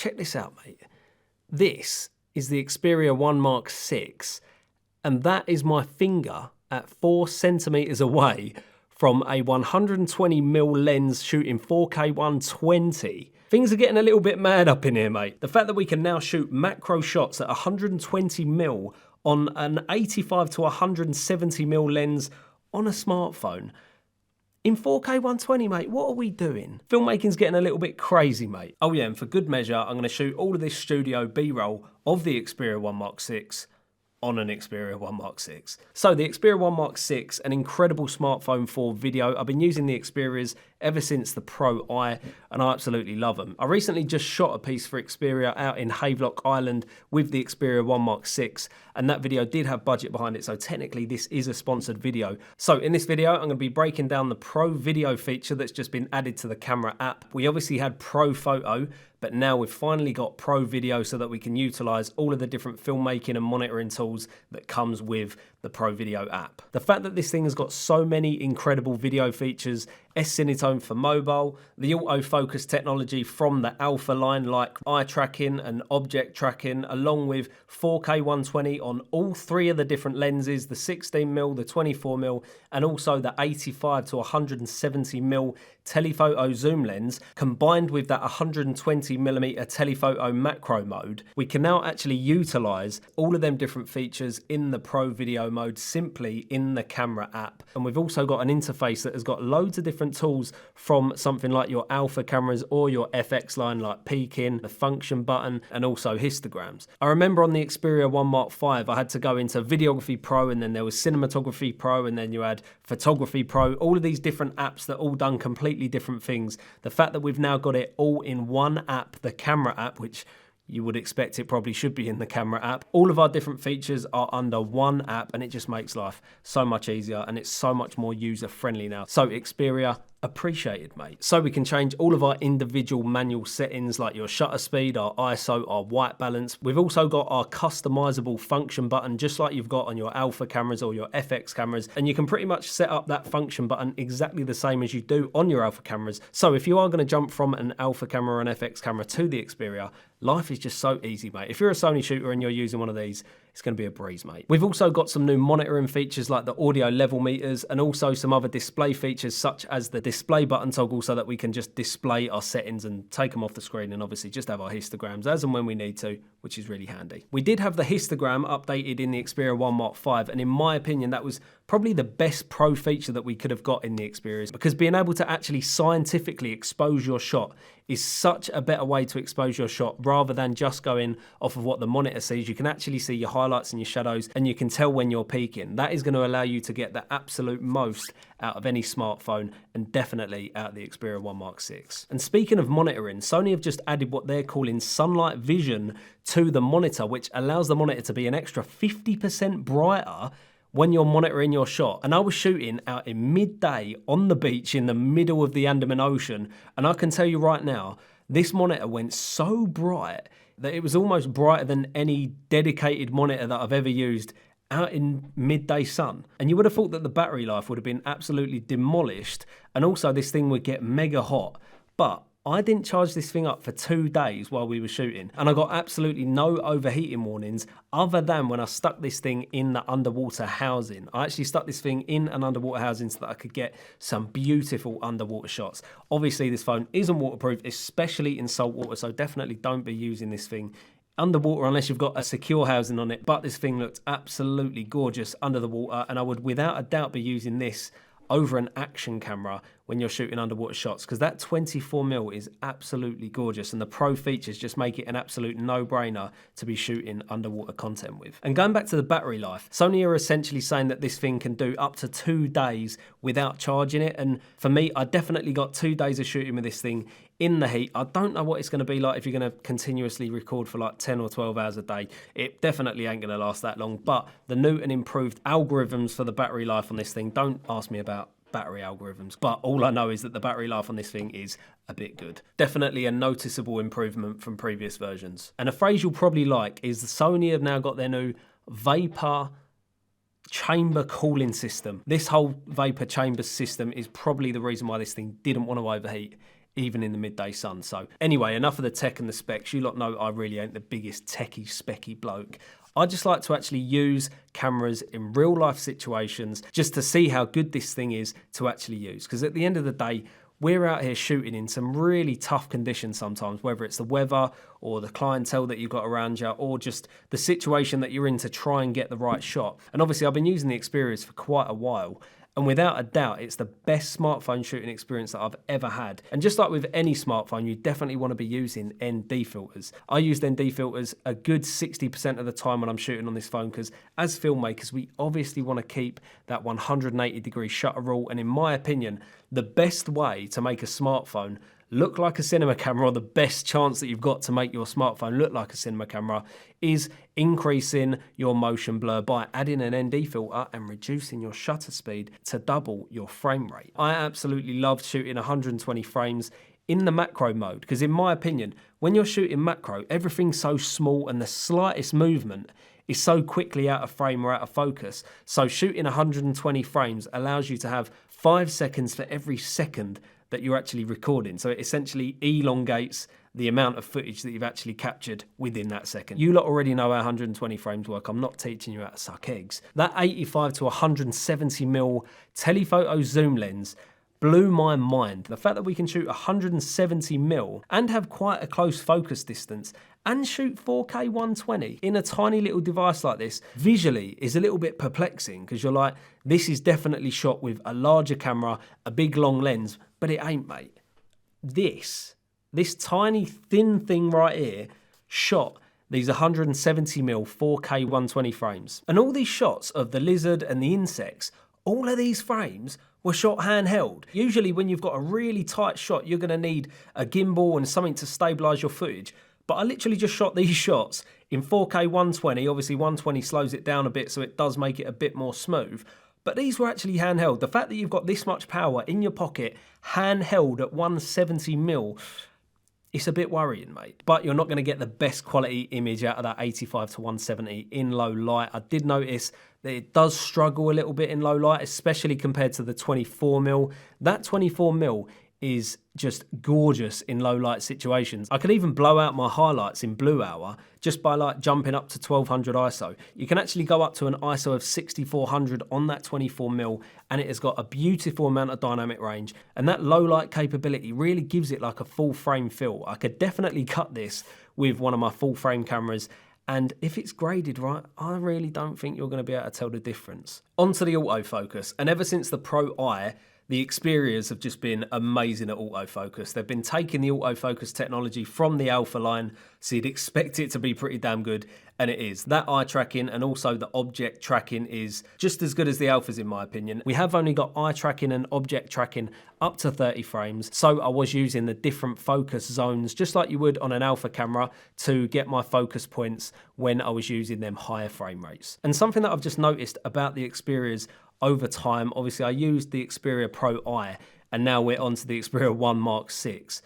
check this out, mate. This is the Xperia 1 Mark VI, and that is my finger at 4 centimeters away from a 120mm lens shooting 4K 120. Things are getting a little bit mad up in here, mate. The fact that we can now shoot macro shots at 120mm on an 85 to 170mm lens on a smartphone in 4K 120, mate, what are we doing? Filmmaking's getting a little bit crazy, mate. Oh yeah, and for good measure, I'm going to shoot all of this studio B-roll of the Xperia 1 Mark VI on an Xperia 1 Mark VI. So the Xperia 1 Mark VI, an incredible smartphone for video. I've been using the Xperias ever since the Pro I, and I absolutely love them. I recently just shot a piece for Xperia out in Havelock Island with the Xperia 1 Mark VI, and that video did have budget behind it, so technically this is a sponsored video. So in this video, I'm going to be breaking down the Pro Video feature that's just been added to the camera app. We obviously had Pro Photo, but now we've finally got Pro Video so that we can utilize all of the different filmmaking and monitoring tools that comes with the Pro Video app. The fact that this thing has got so many incredible video features, S-Cinetone for mobile, the autofocus technology from the Alpha line like eye tracking and object tracking, along with 4K 120 on all three of the different lenses, the 16mm, the 24mm, and also the 85 to 170mm telephoto zoom lens, combined with that 120mm telephoto macro mode. We can now actually utilize all of them different features in the Pro Video mode simply in the camera app. And we've also got an interface that has got loads of different tools from something like your Alpha cameras or your FX line like peaking, the function button, and also histograms. I remember on the Xperia 1 Mark V, I had to go into Videography Pro, and then there was Cinematography Pro, and then you had Photography Pro, all of these different apps that all done completely different things. The fact that we've now got it all in one app, the camera app, which you would expect it probably should be in the camera app. All of our different features are under one app, and it just makes life so much easier, and it's so much more user friendly now. So Xperia, appreciated, mate. So we can change all of our individual manual settings like your shutter speed, our ISO, our white balance. We've also got our customizable function button, just like you've got on your Alpha cameras or your FX cameras, and you can pretty much set up that function button exactly the same as you do on your Alpha cameras. So if you are going to jump from an Alpha camera or an FX camera to the Xperia, life is just so easy, mate. If you're a Sony shooter and you're using one of these, it's going to be a breeze, mate. We've also got some new monitoring features like the audio level meters, and also some other display features such as the display button toggle, so that we can just display our settings and take them off the screen, and obviously just have our histograms as and when we need to, which is really handy. We did have the histogram updated in the Xperia 1 Mark V, and in my opinion, that was probably the best pro feature that we could have got in the Xperia, because being able to actually scientifically expose your shot is such a better way to expose your shot rather than just going off of what the monitor sees. You can actually see your highlights and your shadows, and you can tell when you're peaking. That is going to allow you to get the absolute most out of any smartphone, and definitely out of the Xperia 1 Mark VI. And speaking of monitoring, Sony have just added what they're calling Sunlight Vision to the monitor, which allows the monitor to be an extra 50% brighter when you're monitoring your shot. And I was shooting out in midday on the beach in the middle of the Andaman Ocean, and I can tell you right now, this monitor went so bright that it was almost brighter than any dedicated monitor that I've ever used out in midday sun. And you would have thought that the battery life would have been absolutely demolished, and also this thing would get mega hot. But I didn't charge this thing up for 2 days while we were shooting, and I got absolutely no overheating warnings other than when I stuck this thing in the underwater housing. I actually stuck this thing in an underwater housing so that I could get some beautiful underwater shots. Obviously this phone isn't waterproof, especially in salt water, so definitely don't be using this thing underwater unless you've got a secure housing on it. But this thing looked absolutely gorgeous under the water, and I would without a doubt be using this over an action camera when you're shooting underwater shots, because that 24mm is absolutely gorgeous, and the Pro features just make it an absolute no-brainer to be shooting underwater content with. And going back to the battery life, Sony are essentially saying that this thing can do up to 2 days without charging it, and for me, I definitely got 2 days of shooting with this thing in the heat. I don't know what it's going to be like if you're going to continuously record for like 10 or 12 hours a day. It definitely ain't going to last that long, but the new and improved algorithms for the battery life on this thing, don't ask me about battery algorithms, but all I know is that the battery life on this thing is a bit good. Definitely a noticeable improvement from previous versions. And a phrase you'll probably like is the Sony have now got their new vapor chamber cooling system. This whole vapor chamber system is probably the reason why this thing didn't want to overheat even in the midday sun. So anyway, enough of the tech and the specs. You lot know I really ain't the biggest techie, specky bloke. I just like to actually use cameras in real life situations just to see how good this thing is to actually use. Because at the end of the day, we're out here shooting in some really tough conditions sometimes, whether it's the weather or the clientele that you've got around you, or just the situation that you're in to try and get the right shot. And obviously I've been using the Xperias for quite a while, and without a doubt, it's the best smartphone shooting experience that I've ever had. And just like with any smartphone, you definitely want to be using ND filters. I use ND filters a good 60% of the time when I'm shooting on this phone, because as filmmakers, we obviously want to keep that 180-degree shutter rule. And in my opinion, the best way to make a smartphone look like a cinema camera, or the best chance that you've got to make your smartphone look like a cinema camera, is increasing your motion blur by adding an ND filter and reducing your shutter speed to double your frame rate. I absolutely love shooting 120 frames in the macro mode, because in my opinion, when you're shooting macro, everything's so small and the slightest movement is so quickly out of frame or out of focus. So shooting 120 frames allows you to have 5 seconds for every second that you're actually recording. So it essentially elongates the amount of footage that you've actually captured within that second. You lot already know how 120 frames work. I'm not teaching you how to suck eggs. That 85 to 170mm telephoto zoom lens blew my mind. The fact that we can shoot 170mm and have quite a close focus distance and shoot 4K 120 in a tiny little device like this visually is a little bit perplexing, because you're like, this is definitely shot with a larger camera, a big long lens, but it ain't, mate. This tiny thin thing right here shot these 170mm 4K 120 frames. And all these shots of the lizard and the insects, all of these frames were shot handheld. Usually when you've got a really tight shot, you're gonna need a gimbal and something to stabilize your footage. But I literally just shot these shots in 4K 120. Obviously 120 slows it down a bit, so it does make it a bit more smooth. But these were actually handheld. The fact that you've got this much power in your pocket, handheld at 170mm, it's a bit worrying, mate. But you're not going to get the best quality image out of that 85 to 170 in low light. I did notice that it does struggle a little bit in low light, especially compared to the 24mm. That 24mm is just gorgeous in low light situations. I could even blow out my highlights in blue hour just by like jumping up to 1200 ISO. You can actually go up to an ISO of 6400 on that 24mm, and it has got a beautiful amount of dynamic range, and that low light capability really gives it like a full frame feel. I could definitely cut this with one of my full frame cameras, and if it's graded right, I really don't think you're going to be able to tell the difference. Onto the autofocus, and ever since the Pro I, the Xperias have just been amazing at autofocus. They've been taking the autofocus technology from the Alpha line, so you'd expect it to be pretty damn good, and it is. That eye tracking and also the object tracking is just as good as the Alphas in my opinion. We have only got eye tracking and object tracking up to 30 frames, so I was using the different focus zones just like you would on an Alpha camera to get my focus points when I was using them higher frame rates. And something that I've just noticed about the Xperias over time, obviously I used the Xperia Pro I, and now we're onto the Xperia 1 Mark 6,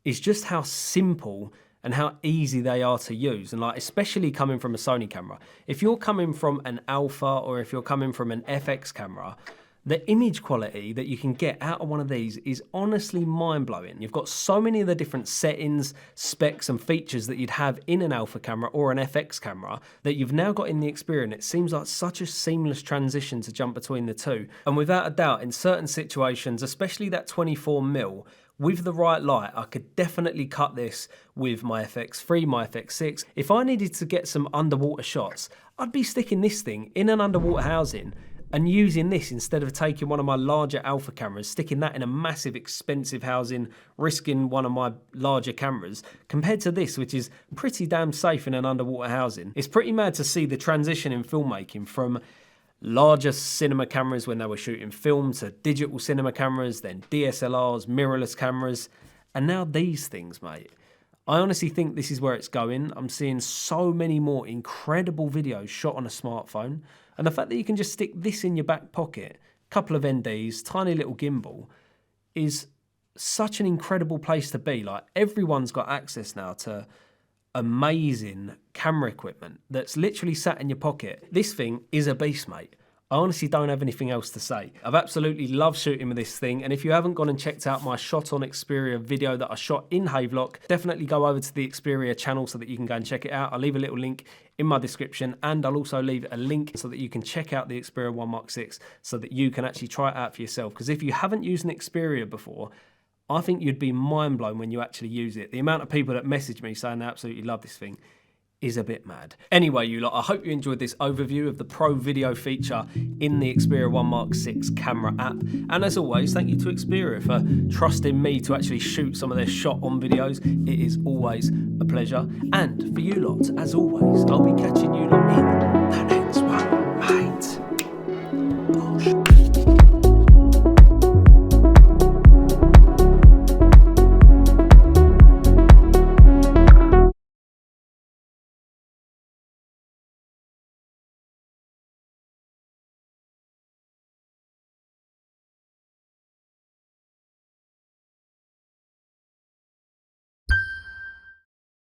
is just how simple and how easy they are to use. And like, especially coming from a Sony camera, if you're coming from an Alpha or if you're coming from an FX camera, the image quality that you can get out of one of these is honestly mind-blowing. You've got so many of the different settings, specs and features that you'd have in an Alpha camera or an FX camera that you've now got in the Xperia, and it seems like such a seamless transition to jump between the two. And without a doubt, in certain situations, especially that 24mm, with the right light, I could definitely cut this with my FX3, my FX6. If I needed to get some underwater shots, I'd be sticking this thing in an underwater housing and using this instead of taking one of my larger Alpha cameras, sticking that in a massive expensive housing, risking one of my larger cameras, compared to this, which is pretty damn safe in an underwater housing. It's pretty mad to see the transition in filmmaking from larger cinema cameras when they were shooting film to digital cinema cameras, then DSLRs, mirrorless cameras, and now these things, mate. I honestly think this is where it's going. I'm seeing so many more incredible videos shot on a smartphone, and the fact that you can just stick this in your back pocket, couple of NDs, tiny little gimbal, is such an incredible place to be. Like, everyone's got access now to amazing camera equipment that's literally sat in your pocket. This thing is a beast, mate. I honestly don't have anything else to say. I've absolutely loved shooting with this thing, and if you haven't gone and checked out my shot on Xperia video that I shot in Havelock, definitely go over to the Xperia channel so that you can go and check it out. I'll leave a little link in my description, and I'll also leave a link so that you can check out the Xperia 1 Mark 6 so that you can actually try it out for yourself. Because if you haven't used an Xperia before, I think you'd be mind blown when you actually use it. The amount of people that message me saying they absolutely love this thing is a bit mad. Anyway, you lot, I hope you enjoyed this overview of the Pro Video feature in the Xperia 1 Mark 6 camera app. And as always, thank you to Xperia for trusting me to actually shoot some of their shot on videos. It is always a pleasure. And for you lot, as always, I'll be catching you lot in the next one.